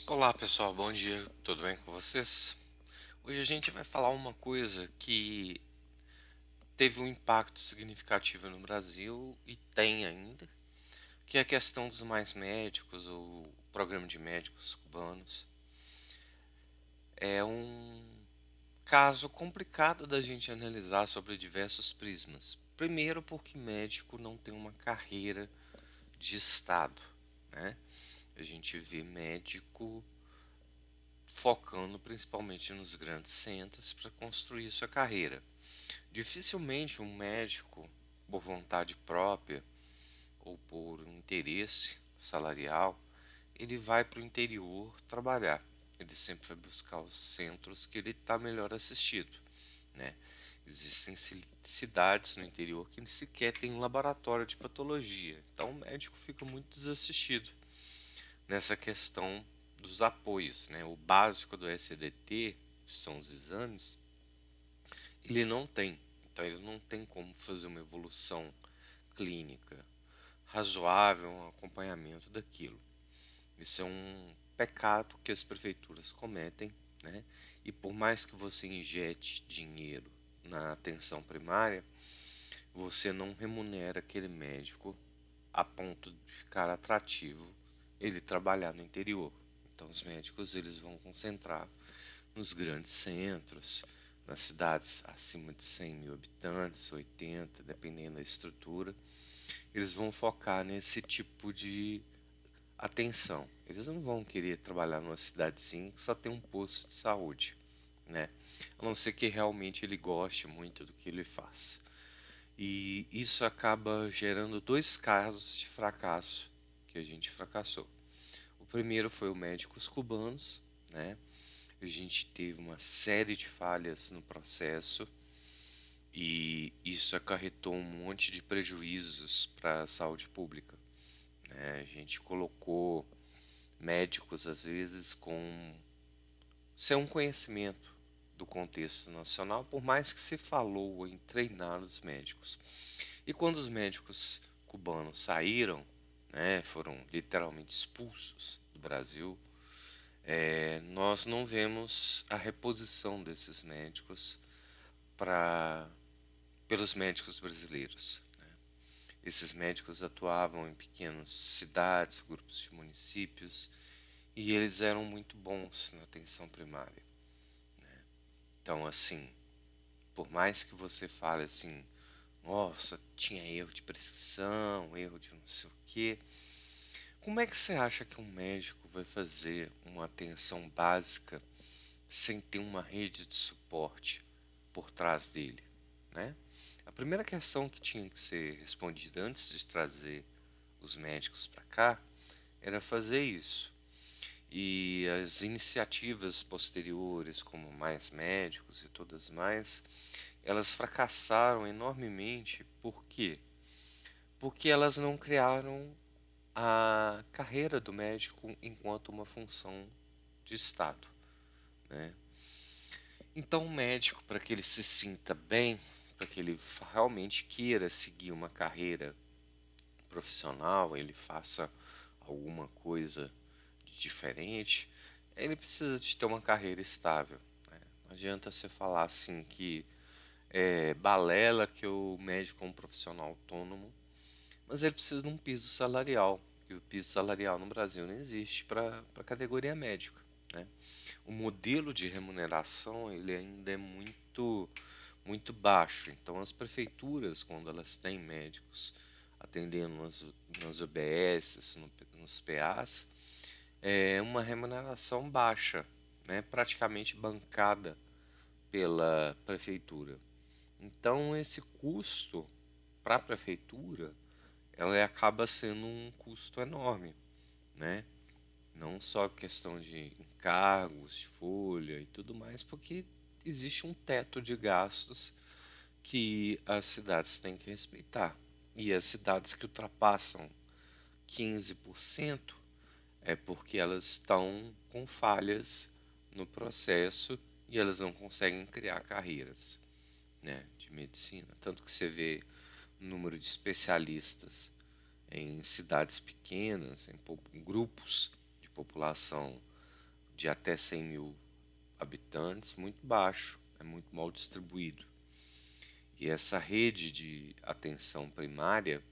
Olá pessoal, bom dia, tudo bem com vocês? Hoje a gente vai falar uma coisa que teve um impacto significativo no Brasil e tem ainda, que é a questão dos mais médicos, o programa de médicos cubanos. É um caso complicado da gente analisar sobre diversos prismas. Primeiro, porque médico não tem uma carreira de Estado, né? A gente vê médico focando principalmente nos grandes centros para construir sua carreira. Dificilmente um médico, por vontade própria ou por um interesse salarial, ele vai para o interior trabalhar. Ele sempre vai buscar os centros que ele está melhor assistido, né? Existem cidades no interior que sequer tem um laboratório de patologia, então o médico fica muito desassistido nessa questão dos apoios, né? O básico do SDT, que são os exames, ele não tem. Então ele não tem como fazer uma evolução clínica razoável, um acompanhamento daquilo. Isso é um pecado que as prefeituras cometem, né? E por mais que você injete dinheiro na atenção primária, você não remunera aquele médico a ponto de ficar atrativo ele trabalhar no interior. Então os médicos eles vão concentrar nos grandes centros, nas cidades acima de 100 mil habitantes, 80, dependendo da estrutura, eles vão focar nesse tipo de atenção. Eles não vão querer trabalhar numa cidadezinha que só tem um posto de saúde, né? A não ser que realmente ele goste muito do que ele faz. E isso acaba gerando dois casos de fracasso que a gente fracassou. O primeiro foi o Médicos Cubanos, né? A gente teve uma série de falhas no processo e isso acarretou um monte de prejuízos para a saúde pública, né? A gente colocou médicos, às vezes, com sem um conhecimento do contexto nacional, por mais que se falou em treinar os médicos. E quando os médicos cubanos saíram, né, foram literalmente expulsos do Brasil, nós não vemos a reposição desses médicos para pelos médicos brasileiros. Esses médicos atuavam em pequenas cidades, grupos de municípios, e eles eram muito bons na atenção primária. Então, assim, por mais que você fale assim, nossa, tinha erro de prescrição, erro de não sei o quê, como é que você acha que um médico vai fazer uma atenção básica sem ter uma rede de suporte por trás dele, né? A primeira questão que tinha que ser respondida antes de trazer os médicos para cá era fazer isso. E as iniciativas posteriores, como mais médicos e todas mais, elas fracassaram enormemente. Por quê? Porque elas não criaram a carreira do médico enquanto uma função de Estado, né? Então, o médico, para que ele se sinta bem, para que ele realmente queira seguir uma carreira profissional, ele faça alguma coisa de diferente, ele precisa de ter uma carreira estável, né? Não adianta você falar assim que é balela que o médico é um profissional autônomo, mas ele precisa de um piso salarial. E o piso salarial no Brasil não existe para a categoria médica, né? O modelo de remuneração ele ainda é muito baixo. Então as prefeituras, quando elas têm médicos atendendo nas UBS, nos PAs, é uma remuneração baixa, né? Praticamente bancada pela prefeitura. Então esse custo para a prefeitura ela acaba sendo um custo enorme, né? Não só questão de encargos, de folha e tudo mais, porque existe um teto de gastos que as cidades têm que respeitar. E as cidades que ultrapassam 15% é porque elas estão com falhas no processo e elas não conseguem criar carreiras, né, de medicina. Tanto que você vê o número de especialistas em cidades pequenas, em grupos de população de até 100 mil habitantes muito baixo, é muito mal distribuído. E essa rede de atenção primária,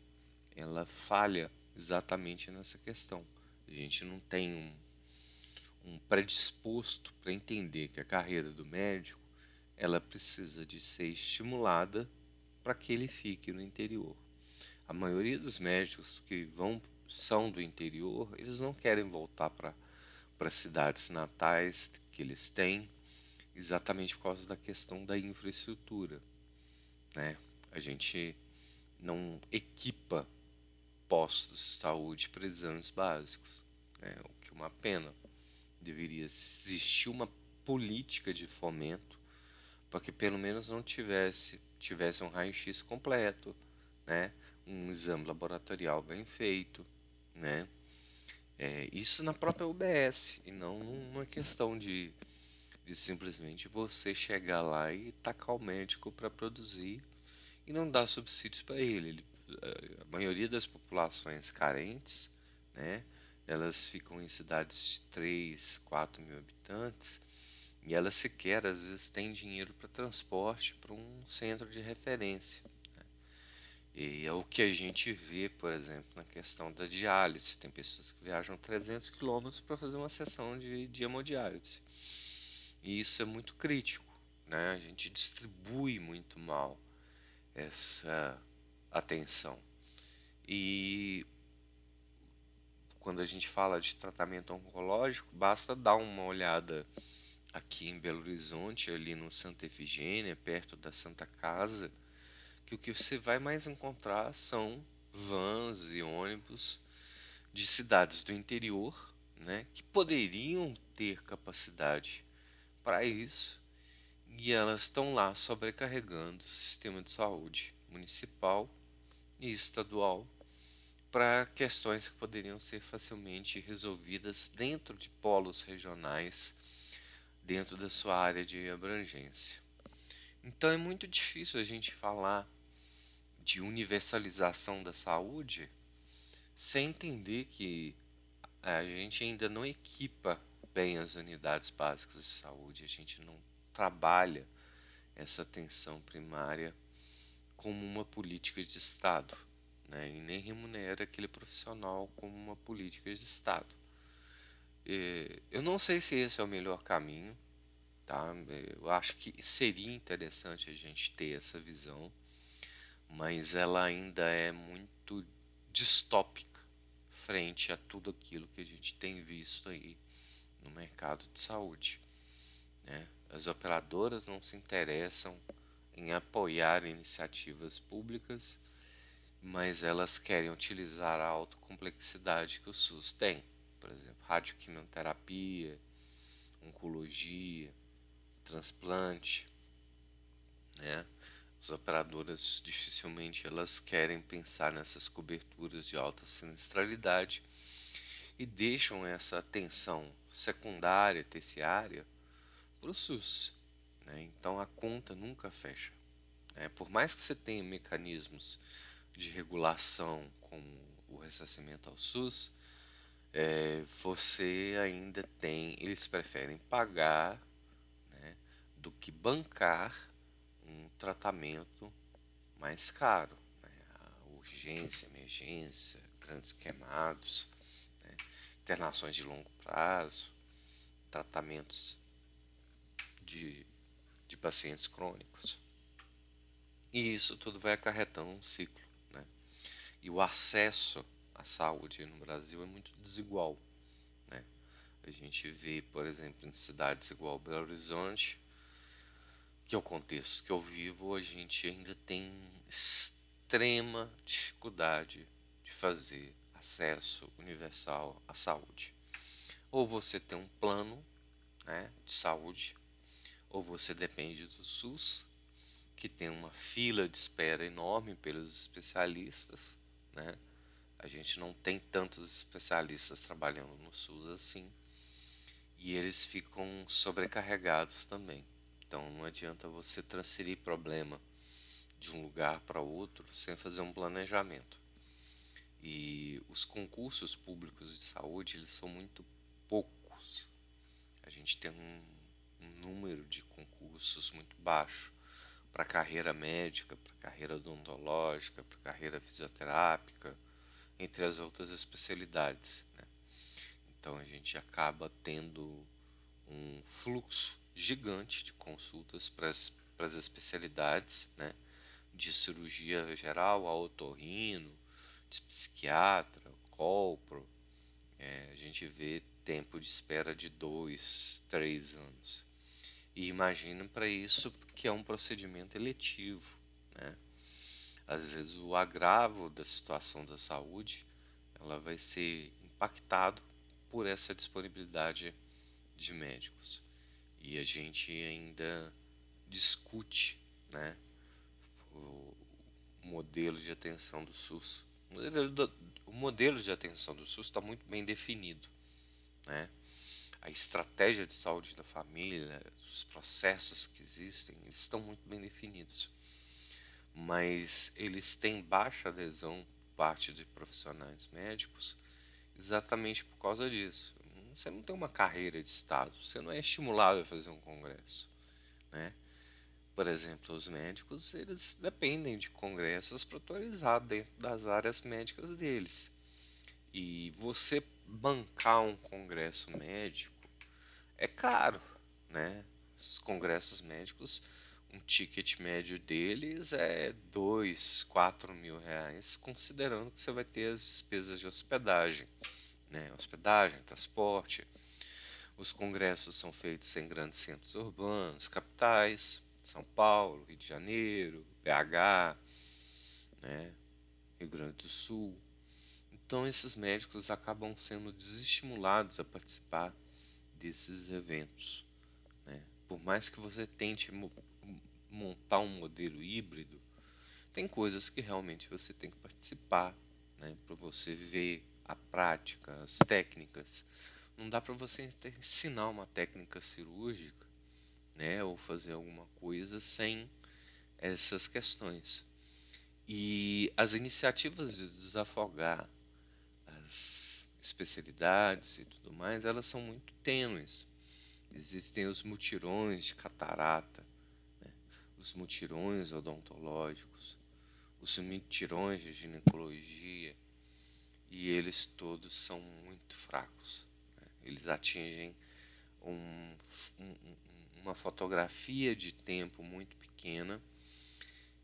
ela falha exatamente nessa questão. A gente não tem um predisposto para entender que a carreira do médico, ela precisa de ser estimulada para que ele fique no interior. A maioria dos médicos que são do interior, eles não querem voltar para as cidades natais que eles têm, exatamente por causa da questão da infraestrutura, né? A gente não equipa postos de saúde para exames básicos, né? O que é uma pena. Deveria existir uma política de fomento para que pelo menos não tivesse um raio-x completo, né? Um exame laboratorial bem feito, né? Isso na própria UBS e não uma questão de simplesmente você chegar lá e tacar o médico para produzir e não dar subsídios para ele. A maioria das populações carentes, né, elas ficam em cidades de 3, 4 mil habitantes e elas sequer às vezes têm dinheiro para transporte para um centro de referência. E é o que a gente vê, por exemplo, na questão da diálise. Tem pessoas que viajam 300 quilômetros para fazer uma sessão de hemodiálise. E isso é muito crítico, né? A gente distribui muito mal essa atenção. E quando a gente fala de tratamento oncológico, basta dar uma olhada aqui em Belo Horizonte, ali no Santa Efigênia, perto da Santa Casa, que o que você vai mais encontrar são vans e ônibus de cidades do interior, né, que poderiam ter capacidade para isso, e elas estão lá sobrecarregando o sistema de saúde municipal e estadual para questões que poderiam ser facilmente resolvidas dentro de polos regionais, dentro da sua área de abrangência. Então é muito difícil a gente falar de universalização da saúde sem entender que a gente ainda não equipa bem as unidades básicas de saúde, a gente não trabalha essa atenção primária como uma política de Estado, né? E nem remunera aquele profissional como uma política de Estado. Eu não sei se esse é o melhor caminho, tá? Eu acho que seria interessante a gente ter essa visão, mas ela ainda é muito distópica frente a tudo aquilo que a gente tem visto aí no mercado de saúde, né? As operadoras não se interessam em apoiar iniciativas públicas, mas elas querem utilizar a alta complexidade que o SUS tem, por exemplo, radioquimioterapia, oncologia, transplante, né? As operadoras dificilmente elas querem pensar nessas coberturas de alta sinistralidade e deixam essa atenção secundária, terciária para o SUS, né? Então a conta nunca fecha, né? Por mais que você tenha mecanismos de regulação como o ressarcimento ao SUS, você ainda tem, eles preferem pagar, né, do que bancar um tratamento mais caro, né? A urgência, emergência, grandes queimados, né? Internações de longo prazo, tratamentos de, de pacientes crônicos. E isso tudo vai acarretando um ciclo, né? E o acesso à saúde no Brasil é muito desigual, né? A gente vê, por exemplo, em cidades igual Belo Horizonte, que é o contexto que eu vivo, a gente ainda tem extrema dificuldade de fazer acesso universal à saúde. Ou você tem um plano, né, de saúde, ou você depende do SUS, que tem uma fila de espera enorme pelos especialistas, né? A gente não tem tantos especialistas trabalhando no SUS assim, e eles ficam sobrecarregados também. Então não adianta você transferir problema de um lugar para outro sem fazer um planejamento. E os concursos públicos de saúde, eles são muito poucos. gente tem um número de concursos muito baixo para carreira médica, para carreira odontológica, para carreira fisioterápica, entre as outras especialidades, né? Então a gente acaba tendo um fluxo gigante de consultas para as especialidades, né? De cirurgia geral, a otorrino, de psiquiatra, colpro. A gente vê tempo de espera de 2, 3 anos. E imagina para isso que é um procedimento eletivo, né? Às vezes o agravo da situação da saúde, ela vai ser impactado por essa disponibilidade de médicos. E a gente ainda discute, né, o modelo de atenção do SUS. O modelo de atenção do SUS está muito bem definido, né? A estratégia de saúde da família, os processos que existem, eles estão muito bem definidos. Mas eles têm baixa adesão por parte de profissionais médicos exatamente por causa disso. Você não tem uma carreira de Estado, você não é estimulado a fazer um congresso, né? Por exemplo, os médicos, eles dependem de congressos para atualizar dentro das áreas médicas deles. E você bancar um congresso médico é caro, né? Os congressos médicos, um ticket médio deles é 2, 4 mil reais, considerando que você vai ter as despesas de hospedagem, né? Hospedagem, transporte. Os congressos são feitos em grandes centros urbanos, capitais, São Paulo, Rio de Janeiro, BH, né? Rio Grande do Sul. Então esses médicos acabam sendo desestimulados a participar desses eventos, né? Por mais que você tente montar um modelo híbrido, tem coisas que realmente você tem que participar, né? Para você ver a prática, as técnicas. Não dá para você ensinar uma técnica cirúrgica, né? Ou fazer alguma coisa sem essas questões. E as iniciativas de desafogar as especialidades e tudo mais, elas são muito tênues. Existem os mutirões de catarata, né? Os mutirões odontológicos, os mutirões de ginecologia, e eles todos são muito fracos, né? Eles atingem um, uma fotografia de tempo muito pequena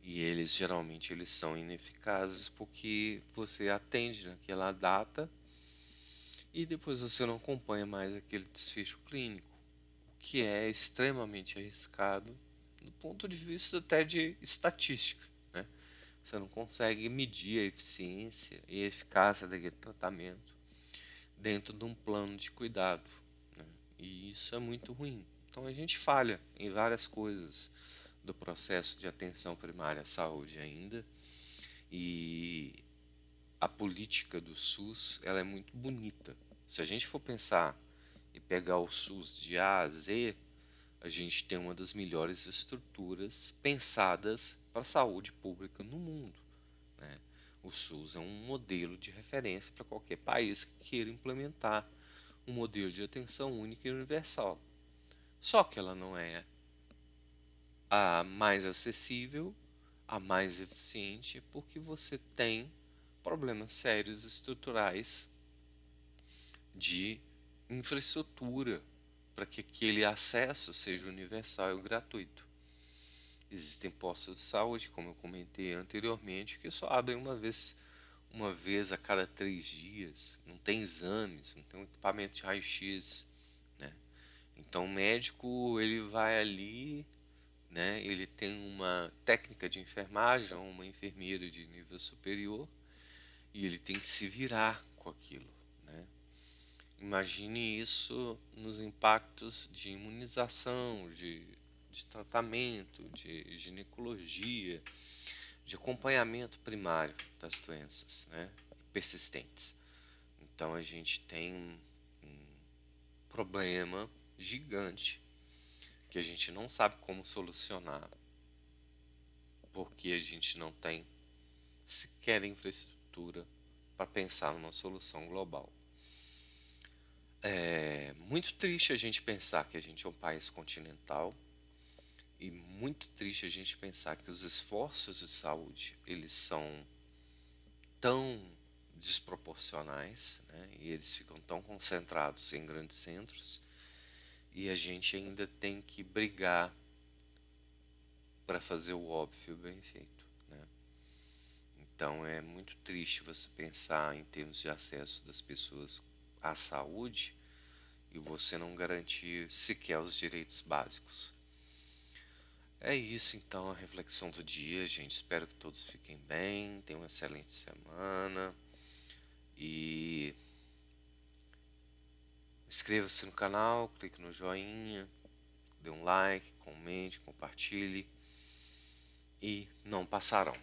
e geralmente eles são ineficazes porque você atende naquela data e depois você não acompanha mais aquele desfecho clínico, o que é extremamente arriscado do ponto de vista até de estatística, né? Você não consegue medir a eficiência e a eficácia daquele tratamento dentro de um plano de cuidado, né? E isso é muito ruim. Então a gente falha em várias coisas do processo de atenção primária à saúde ainda, e a política do SUS ela é muito bonita. Se a gente for pensar e pegar o SUS de A a Z, a gente tem uma das melhores estruturas pensadas para a saúde pública no mundo, né? O SUS é um modelo de referência para qualquer país que queira implementar um modelo de atenção única e universal. Só que ela não é a mais acessível, a mais eficiente, porque você tem problemas sérios estruturais de infraestrutura para que aquele acesso seja universal e gratuito. Existem postos de saúde, como eu comentei anteriormente, que só abrem uma vez a cada 3 dias, não tem exames, não tem um equipamento de raio-x, né? Então o médico ele vai ali, né? Ele tem uma técnica de enfermagem, uma enfermeira de nível superior, e ele tem que se virar com aquilo, né? Imagine isso nos impactos de imunização, de tratamento, de ginecologia, de acompanhamento primário das doenças, né, persistentes. Então a gente tem um problema gigante que a gente não sabe como solucionar, porque a gente não tem sequer infraestrutura para pensar numa solução global. É muito triste a gente pensar que a gente é um país continental e muito triste a gente pensar que os esforços de saúde eles são tão desproporcionais, né? E eles ficam tão concentrados em grandes centros e a gente ainda tem que brigar para fazer o óbvio bem feito, né? Então é muito triste você pensar em termos de acesso das pessoas à saúde e você não garantir sequer os direitos básicos. É isso então a reflexão do dia, gente. Espero que todos fiquem bem, tenham uma excelente semana e inscreva-se no canal, clique no joinha, dê um like, comente, compartilhe e não passarão.